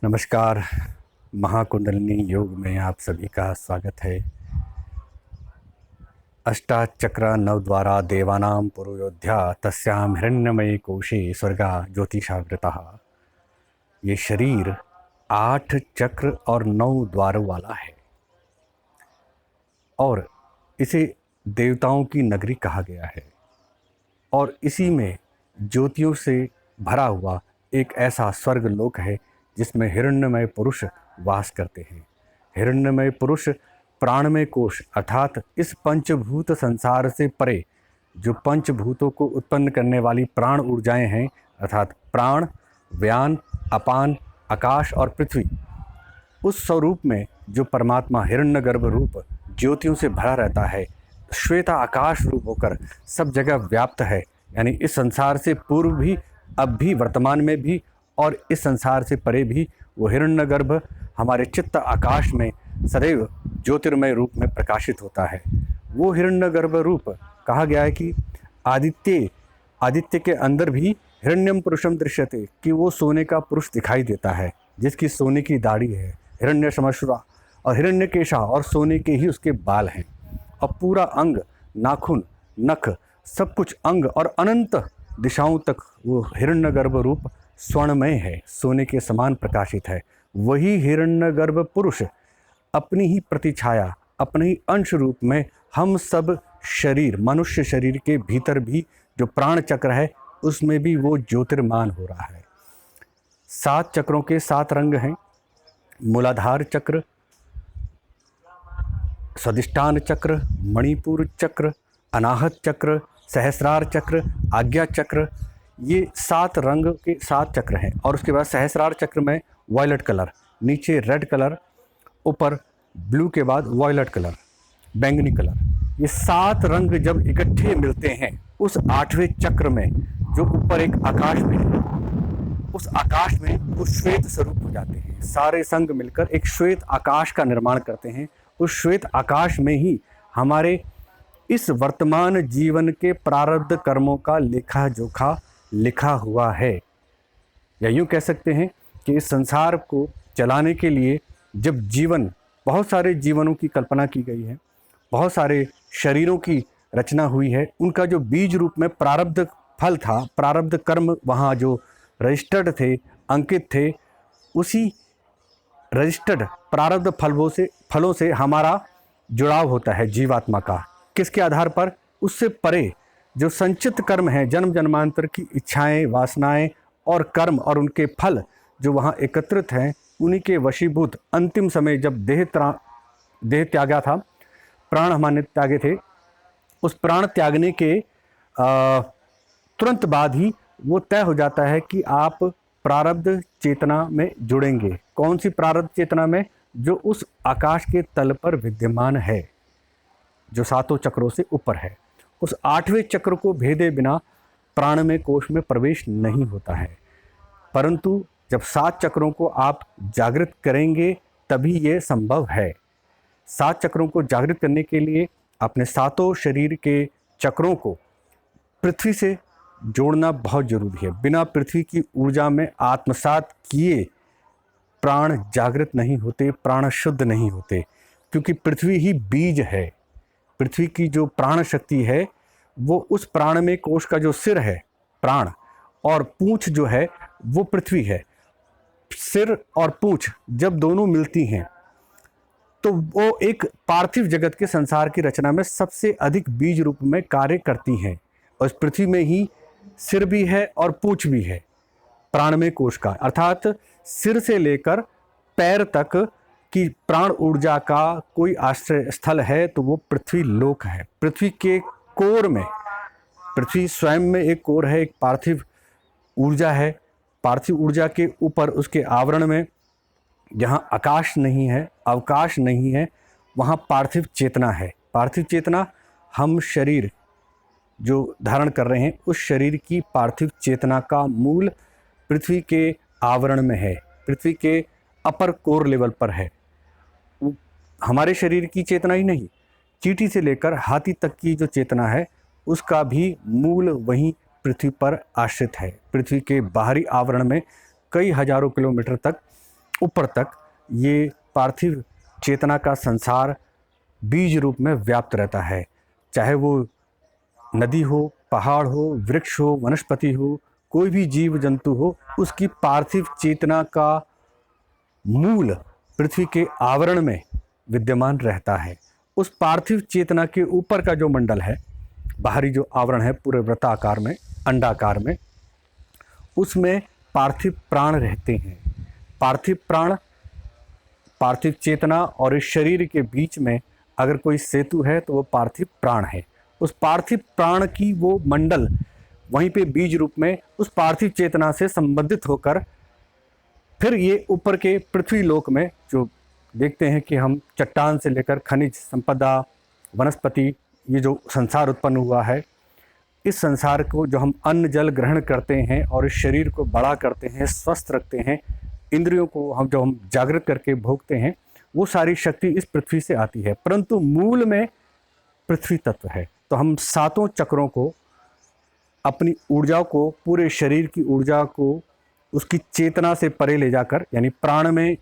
नमस्कार। महाकुंडलिनी योग में आप सभी का स्वागत है। अष्टाचक्र नवद्वारा देवानां पुरोयोध्या तस्यां हिरण्यमयी कोशे स्वर्गा ज्योतिषावृतः। ये शरीर 8 चक्र और 9 द्वारों वाला है और इसे देवताओं की नगरी कहा गया है और इसी में ज्योतियों से भरा हुआ एक ऐसा स्वर्ग लोक है जिसमें हिरण्यमय पुरुष वास करते हैं। हिरण्यमय पुरुष प्राणमय कोश अर्थात इस पंचभूत संसार से परे जो पंचभूतों को उत्पन्न करने वाली प्राण ऊर्जाएं हैं अर्थात प्राण, व्यान, अपान, आकाश और पृथ्वी, उस स्वरूप में जो परमात्मा हिरण्यगर्भ रूप ज्योतियों से भरा रहता है, श्वेता आकाश रूप होकर सब जगह व्याप्त है। यानी इस संसार से पूर्व भी, अब भी, वर्तमान में भी और इस संसार से परे भी वो हिरण्यगर्भ हमारे चित्त आकाश में सदैव ज्योतिर्मय रूप में प्रकाशित होता है। वो हिरण्यगर्भ रूप कहा गया है कि आदित्य के अंदर भी हिरण्यम पुरुषम दृश्यते, कि वो सोने का पुरुष दिखाई देता है जिसकी सोने की दाढ़ी है, हिरण्य समश्रुरा और हिरण्य केशा और सोने के ही उसके बाल हैं और पूरा अंग, नाखून, नख, सब कुछ अंग और अनंत दिशाओं तक वो हिरण्यगर्भ रूप स्वर्णमय है, सोने के समान प्रकाशित है। वही हिरण्यगर्भ पुरुष अपनी ही प्रतिछाया, अपने ही अंश रूप में हम सब शरीर, मनुष्य शरीर के भीतर भी जो प्राण चक्र है उसमें भी वो ज्योतिर्मान हो रहा है। 7 चक्रों के 7 रंग हैं। मूलाधार चक्र, स्वादिष्ठान चक्र, मणिपुर चक्र, अनाहत चक्र, सहस्रार चक्र, आज्ञा चक्र, ये 7 रंग के 7 चक्र हैं। और उसके बाद सहस्रार चक्र में वायलेट कलर, नीचे रेड कलर, ऊपर ब्लू के बाद वायलेट कलर, बैंगनी कलर, ये 7 रंग जब इकट्ठे मिलते हैं उस 8वें चक्र में जो ऊपर एक आकाश में है, उस आकाश में वो श्वेत स्वरूप हो जाते हैं। सारे संग मिलकर एक श्वेत आकाश का निर्माण करते हैं। उस श्वेत आकाश में ही हमारे इस वर्तमान जीवन के प्रारब्ध कर्मों का लेखा जोखा लिखा हुआ है। या यूँ कह सकते हैं कि इस संसार को चलाने के लिए जब जीवन, बहुत सारे जीवनों की कल्पना की गई है, बहुत सारे शरीरों की रचना हुई है, उनका जो बीज रूप में प्रारब्ध फल था, प्रारब्ध कर्म वहाँ जो रजिस्टर्ड थे, अंकित थे, उसी रजिस्टर्ड प्रारब्ध फलों से हमारा जुड़ाव होता है जीवात्मा का। किसके आधार पर? उससे परे जो संचित कर्म हैं, जन्म जन्मांतर की इच्छाएं, वासनाएं और कर्म और उनके फल जो वहाँ एकत्रित हैं, उन्हीं के वशीभूत अंतिम समय जब देह त्यागा था, प्राण हमारे त्यागे थे, उस प्राण त्यागने के तुरंत बाद ही वो तय हो जाता है कि आप प्रारब्ध चेतना में जुड़ेंगे। कौन सी प्रारब्ध चेतना में? जो उस आकाश के तल पर विद्यमान है, जो 7 चक्रों से ऊपर है। उस 8वें चक्र को भेदे बिना प्राणमय कोश में प्रवेश नहीं होता है। परंतु जब 7 चक्रों को आप जागृत करेंगे तभी ये संभव है। 7 चक्रों को जागृत करने के लिए अपने 7 शरीर के चक्रों को पृथ्वी से जोड़ना बहुत जरूरी है। बिना पृथ्वी की ऊर्जा में आत्मसात किए प्राण जागृत नहीं होते, प्राण शुद्ध नहीं होते, क्योंकि पृथ्वी ही बीज है। पृथ्वी की जो प्राण शक्ति है वो उस प्राणमय कोश का जो सिर है प्राण, और पूंछ जो है वो पृथ्वी है। सिर और पूंछ जब दोनों मिलती हैं तो वो एक पार्थिव जगत के संसार की रचना में सबसे अधिक बीज रूप में कार्य करती हैं। और इस पृथ्वी में ही सिर भी है और पूंछ भी है प्राणमय कोश का, अर्थात सिर से लेकर पैर तक की प्राण ऊर्जा का कोई आश्रय स्थल है तो वो पृथ्वी लोक है। पृथ्वी के कोर में, पृथ्वी स्वयं में एक कोर है, एक पार्थिव ऊर्जा है। पार्थिव ऊर्जा के ऊपर उसके आवरण में जहाँ आकाश नहीं है, अवकाश नहीं है, वहाँ पार्थिव चेतना है। पार्थिव चेतना हम शरीर जो धारण कर रहे हैं उस शरीर की पार्थिव चेतना का मूल पृथ्वी के आवरण में है, पृथ्वी के अपर कोर लेवल पर है। हमारे शरीर की चेतना ही नहीं, चींटी से लेकर हाथी तक की जो चेतना है उसका भी मूल वहीं पृथ्वी पर आश्रित है। पृथ्वी के बाहरी आवरण में कई हजारों किलोमीटर तक ऊपर तक ये पार्थिव चेतना का संसार बीज रूप में व्याप्त रहता है। चाहे वो नदी हो, पहाड़ हो, वृक्ष हो, वनस्पति हो, कोई भी जीव जंतु हो, उसकी पार्थिव चेतना का मूल पृथ्वी के आवरण में विद्यमान रहता है। उस पार्थिव चेतना के ऊपर का जो मंडल है, बाहरी जो आवरण है पूरे वृत्ताकार में, अंडाकार में, उसमें पार्थिव प्राण रहते हैं। पार्थिव प्राण, पार्थिव चेतना और इस शरीर के बीच में अगर कोई सेतु है तो वो पार्थिव प्राण है। उस पार्थिव प्राण की वो मंडल वहीं पे बीज रूप में उस पार्थिव चेतना से संबंधित होकर फिर ये ऊपर के पृथ्वी लोक में जो देखते हैं कि हम चट्टान से लेकर खनिज संपदा, वनस्पति, ये जो संसार उत्पन्न हुआ है, इस संसार को जो हम अन्न जल ग्रहण करते हैं और इस शरीर को बड़ा करते हैं, स्वस्थ रखते हैं, इंद्रियों को हम जागृत करके भोगते हैं, वो सारी शक्ति इस पृथ्वी से आती है। परंतु मूल में पृथ्वी तत्व है। तो हम सातों चक्रों को, अपनी ऊर्जा को, पूरे शरीर की ऊर्जा को उसकी चेतना से परे ले जाकर, यानी प्राण में,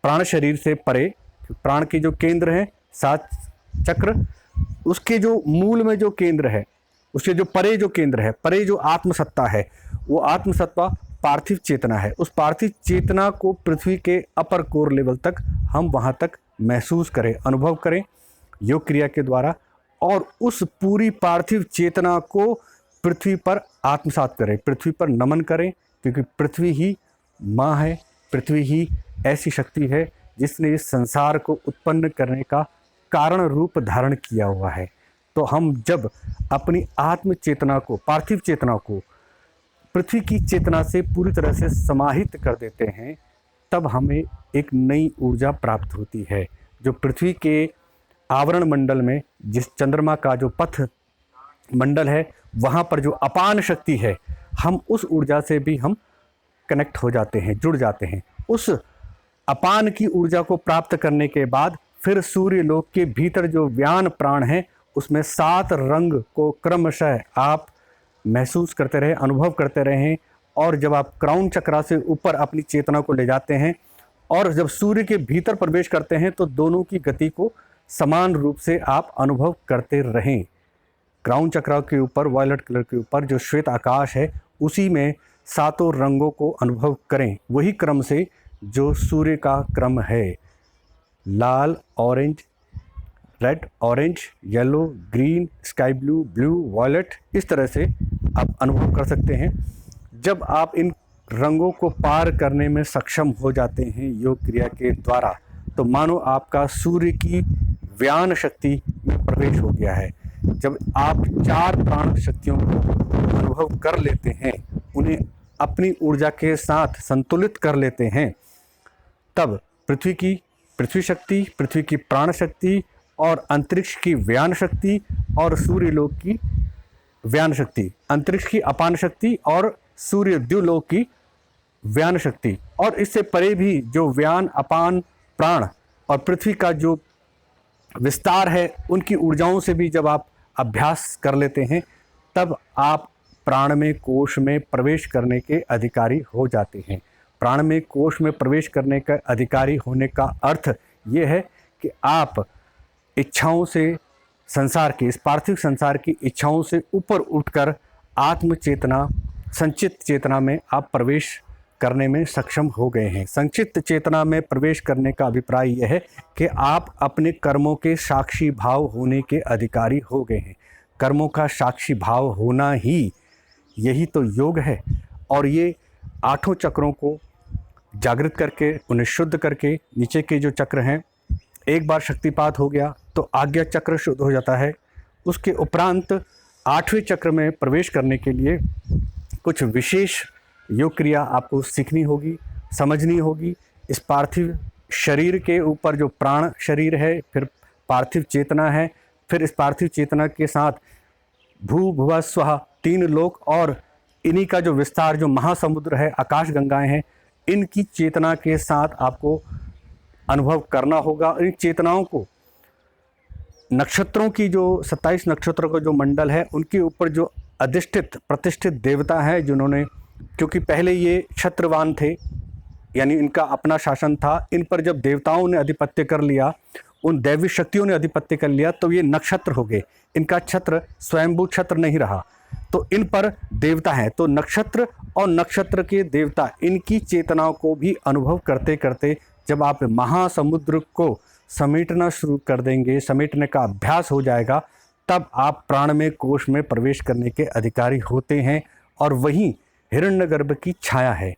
प्राण शरीर से परे, प्राण के जो केंद्र हैं 7 चक्र, उसके जो मूल में जो केंद्र है, उसके जो परे जो केंद्र है, परे जो आत्मसत्ता है, वो आत्मसत्ता पार्थिव चेतना है। उस पार्थिव चेतना को पृथ्वी के अपर कोर लेवल तक हम वहाँ तक महसूस करें, अनुभव करें योग क्रिया के द्वारा, और उस पूरी पार्थिव चेतना को पृथ्वी पर आत्मसात करें, पृथ्वी पर नमन करें, क्योंकि पृथ्वी ही माँ है, पृथ्वी ही ऐसी शक्ति है जिसने इस संसार को उत्पन्न करने का कारण रूप धारण किया हुआ है। तो हम जब अपनी आत्म चेतना को, पार्थिव चेतना को पृथ्वी की चेतना से पूरी तरह से समाहित कर देते हैं, तब हमें एक नई ऊर्जा प्राप्त होती है, जो पृथ्वी के आवरण मंडल में, जिस चंद्रमा का जो पथ मंडल है, वहाँ पर जो अपान शक्ति है, हम उस ऊर्जा से भी हम कनेक्ट हो जाते हैं, जुड़ जाते हैं। उस अपान की ऊर्जा को प्राप्त करने के बाद फिर सूर्य लोक के भीतर जो व्यान प्राण है, उसमें 7 रंग को क्रमशः आप महसूस करते रहें, अनुभव करते रहें, और जब आप क्राउन चक्रा से ऊपर अपनी चेतना को ले जाते हैं और जब सूर्य के भीतर प्रवेश करते हैं, तो दोनों की गति को समान रूप से आप अनुभव करते रहें। क्राउन चक्रा के ऊपर, वायलेट कलर के ऊपर जो श्वेत आकाश है, उसी में 7 रंगों को अनुभव करें, वही क्रम से जो सूर्य का क्रम है, लाल, orange, red, orange, yellow, green, sky blue, blue, violet, इस तरह से आप अनुभव कर सकते हैं। जब आप इन रंगों को पार करने में सक्षम हो जाते हैं योग क्रिया के द्वारा, तो मानो आपका सूर्य की व्यान शक्ति में प्रवेश हो गया है। जब आप 4 प्राण शक्तियों को अनुभव कर लेते हैं, उन्हें अपनी ऊर्जा के साथ संतुलित कर लेते हैं, तब पृथ्वी शक्ति, पृथ्वी की प्राण शक्ति और अंतरिक्ष की व्यान शक्ति और सूर्य लोक की व्यान शक्ति, अंतरिक्ष की अपान शक्ति और सूर्य द्युलोक की व्यान शक्ति, और इससे परे भी जो व्यान, अपान, प्राण और पृथ्वी का जो विस्तार है, उनकी ऊर्जाओं से भी जब आप अभ्यास कर लेते हैं, तब आप प्राण में, कोश में प्रवेश करने के अधिकारी हो जाते हैं। प्राण में, कोश में प्रवेश करने का अधिकारी होने का अर्थ ये है कि आप इच्छाओं से, संसार की, इस पार्थिव संसार की इच्छाओं से ऊपर उठकर आत्म चेतना, संचित चेतना में आप प्रवेश करने में सक्षम हो गए हैं। संचित चेतना में प्रवेश करने का अभिप्राय यह है कि आप अपने कर्मों के साक्षी भाव होने के अधिकारी हो गए हैं। कर्मों का साक्षी भाव होना ही, यही तो योग है। और ये 8 चक्रों को जागृत करके, उन्हें शुद्ध करके, नीचे के जो चक्र हैं, एक बार शक्तिपात हो गया तो आज्ञा चक्र शुद्ध हो जाता है। उसके उपरांत 8वें चक्र में प्रवेश करने के लिए कुछ विशेष योग क्रिया आपको सीखनी होगी, समझनी होगी। इस पार्थिव शरीर के ऊपर जो प्राण शरीर है, फिर पार्थिव चेतना है, फिर इस पार्थिव चेतना के साथ भू भुवा स्वः 3 लोक, और इन्हीं का जो विस्तार, जो महासमुद्र है, आकाश गंगाएं हैं, इनकी चेतना के साथ आपको अनुभव करना होगा। इन चेतनाओं को नक्षत्रों की, जो 27 नक्षत्रों का जो मंडल है, उनके ऊपर जो अधिष्ठित प्रतिष्ठित देवता है, जिन्होंने, क्योंकि पहले ये क्षत्रवान थे, यानी इनका अपना शासन था। इन पर जब देवताओं ने अधिपत्य कर लिया, उन दैवी शक्तियों ने अधिपत्य कर लिया, तो ये नक्षत्र हो गए। इनका छत्र स्वयंभू छत्र नहीं रहा, तो इन पर देवता हैं। तो नक्षत्र और नक्षत्र के देवता, इनकी चेतनाओं को भी अनुभव करते करते जब आप महासमुद्र को समेटना शुरू कर देंगे, समेटने का अभ्यास हो जाएगा, तब आप प्राणमय कोश में प्रवेश करने के अधिकारी होते हैं। और वही हिरण्यगर्भ की छाया है।